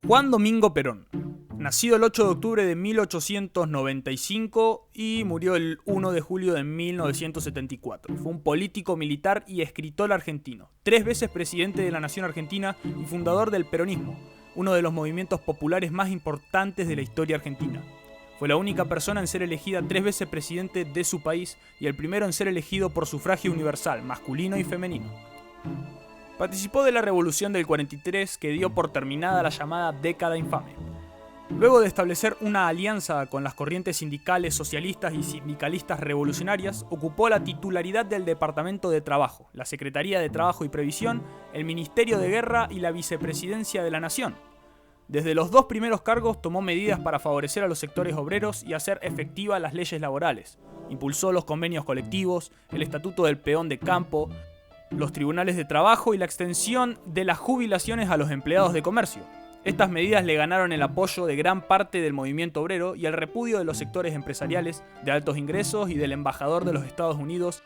Juan Domingo Perón, nacido el 8 de octubre de 1895 y murió el 1 de julio de 1974. Fue un político, militar y escritor argentino, 3 veces presidente de la Nación Argentina y fundador del peronismo, uno de los movimientos populares más importantes de la historia argentina. Fue la única persona en ser elegida 3 veces presidente de su país y el primero en ser elegido por sufragio universal, masculino y femenino. Participó de la Revolución del 43 que dio por terminada la llamada década infame. Luego de establecer una alianza con las corrientes sindicales socialistas y sindicalistas revolucionarias, ocupó la titularidad del Departamento de Trabajo, la Secretaría de Trabajo y Previsión, el Ministerio de Guerra y la Vicepresidencia de la Nación. Desde los 2 primeros cargos tomó medidas para favorecer a los sectores obreros y hacer efectivas las leyes laborales. Impulsó los convenios colectivos, el Estatuto del Peón de Campo, los tribunales de trabajo y la extensión de las jubilaciones a los empleados de comercio. Estas medidas le ganaron el apoyo de gran parte del movimiento obrero y el repudio de los sectores empresariales de altos ingresos y del embajador de los Estados Unidos,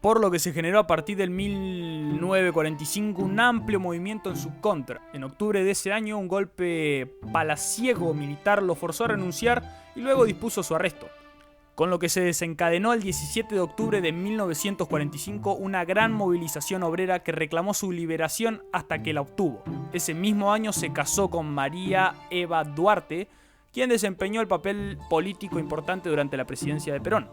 por lo que se generó a partir del 1945 un amplio movimiento en su contra. En octubre de ese año, un golpe palaciego militar lo forzó a renunciar y luego dispuso su arresto, con lo que se desencadenó el 17 de octubre de 1945 una gran movilización obrera que reclamó su liberación hasta que la obtuvo. Ese mismo año se casó con María Eva Duarte, quien desempeñó el papel político importante durante la presidencia de Perón.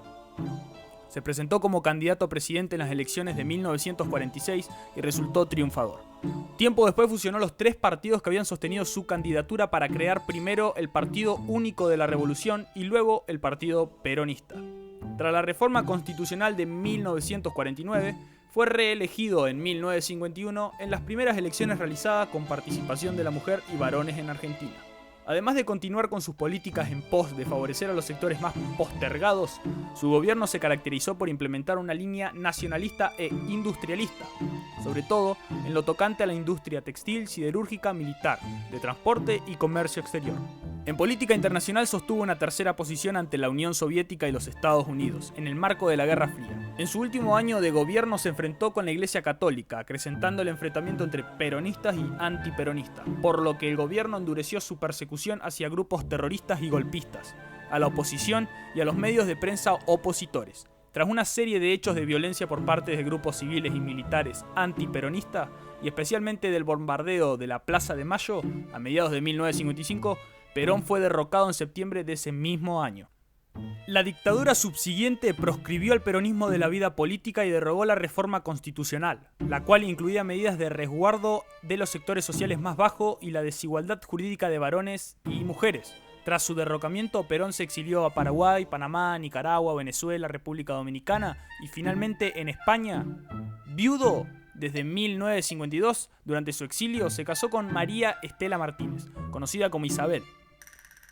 Se presentó como candidato a presidente en las elecciones de 1946 y resultó triunfador. Tiempo después fusionó los 3 partidos que habían sostenido su candidatura para crear primero el Partido Único de la Revolución y luego el Partido Peronista. Tras la reforma constitucional de 1949, fue reelegido en 1951 en las primeras elecciones realizadas con participación de la mujer y varones en Argentina. Además de continuar con sus políticas en pos de favorecer a los sectores más postergados, su gobierno se caracterizó por implementar una línea nacionalista e industrialista, sobre todo en lo tocante a la industria textil, siderúrgica, militar, de transporte y comercio exterior. En política internacional sostuvo una tercera posición ante la Unión Soviética y los Estados Unidos, en el marco de la Guerra Fría. En su último año de gobierno se enfrentó con la Iglesia Católica, acrecentando el enfrentamiento entre peronistas y antiperonistas, por lo que el gobierno endureció su persecución hacia grupos terroristas y golpistas, a la oposición y a los medios de prensa opositores. Tras una serie de hechos de violencia por parte de grupos civiles y militares antiperonistas, y especialmente del bombardeo de la Plaza de Mayo a mediados de 1955, Perón fue derrocado en septiembre de ese mismo año. La dictadura subsiguiente proscribió al peronismo de la vida política y derogó la reforma constitucional, la cual incluía medidas de resguardo de los sectores sociales más bajos y la desigualdad jurídica de varones y mujeres. Tras su derrocamiento, Perón se exilió a Paraguay, Panamá, Nicaragua, Venezuela, República Dominicana y finalmente en España. Viudo desde 1952, durante su exilio se casó con María Estela Martínez, conocida como Isabel.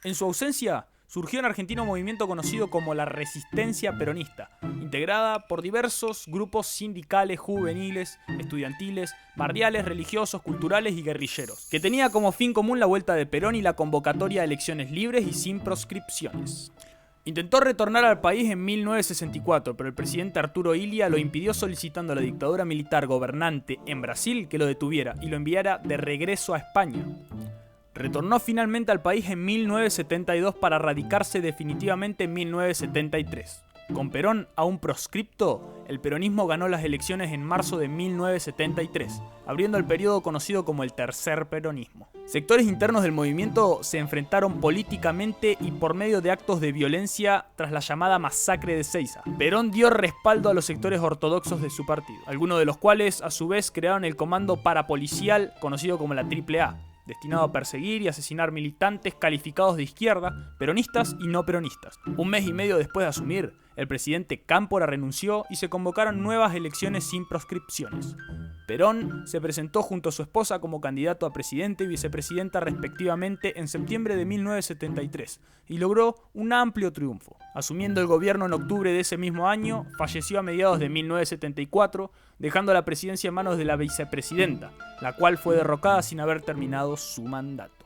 En su ausencia, surgió en Argentina un movimiento conocido como la Resistencia Peronista, integrada por diversos grupos sindicales, juveniles, estudiantiles, barriales, religiosos, culturales y guerrilleros, que tenía como fin común la vuelta de Perón y la convocatoria a elecciones libres y sin proscripciones. Intentó retornar al país en 1964, pero el presidente Arturo Illia lo impidió solicitando a la dictadura militar gobernante en Brasil que lo detuviera y lo enviara de regreso a España. Retornó finalmente al país en 1972 para radicarse definitivamente en 1973. Con Perón aún proscripto, el peronismo ganó las elecciones en marzo de 1973, abriendo el periodo conocido como el Tercer Peronismo. Sectores internos del movimiento se enfrentaron políticamente y por medio de actos de violencia tras la llamada masacre de Ezeiza. Perón dio respaldo a los sectores ortodoxos de su partido, algunos de los cuales a su vez crearon el comando parapolicial conocido como la AAA, destinado a perseguir y asesinar militantes calificados de izquierda, peronistas y no peronistas. Un mes y medio después de asumir, el presidente Cámpora renunció y se convocaron nuevas elecciones sin proscripciones. Perón se presentó junto a su esposa como candidato a presidente y vicepresidenta respectivamente en septiembre de 1973 y logró un amplio triunfo. Asumiendo el gobierno en octubre de ese mismo año, falleció a mediados de 1974, dejando la presidencia en manos de la vicepresidenta, la cual fue derrocada sin haber terminado su mandato.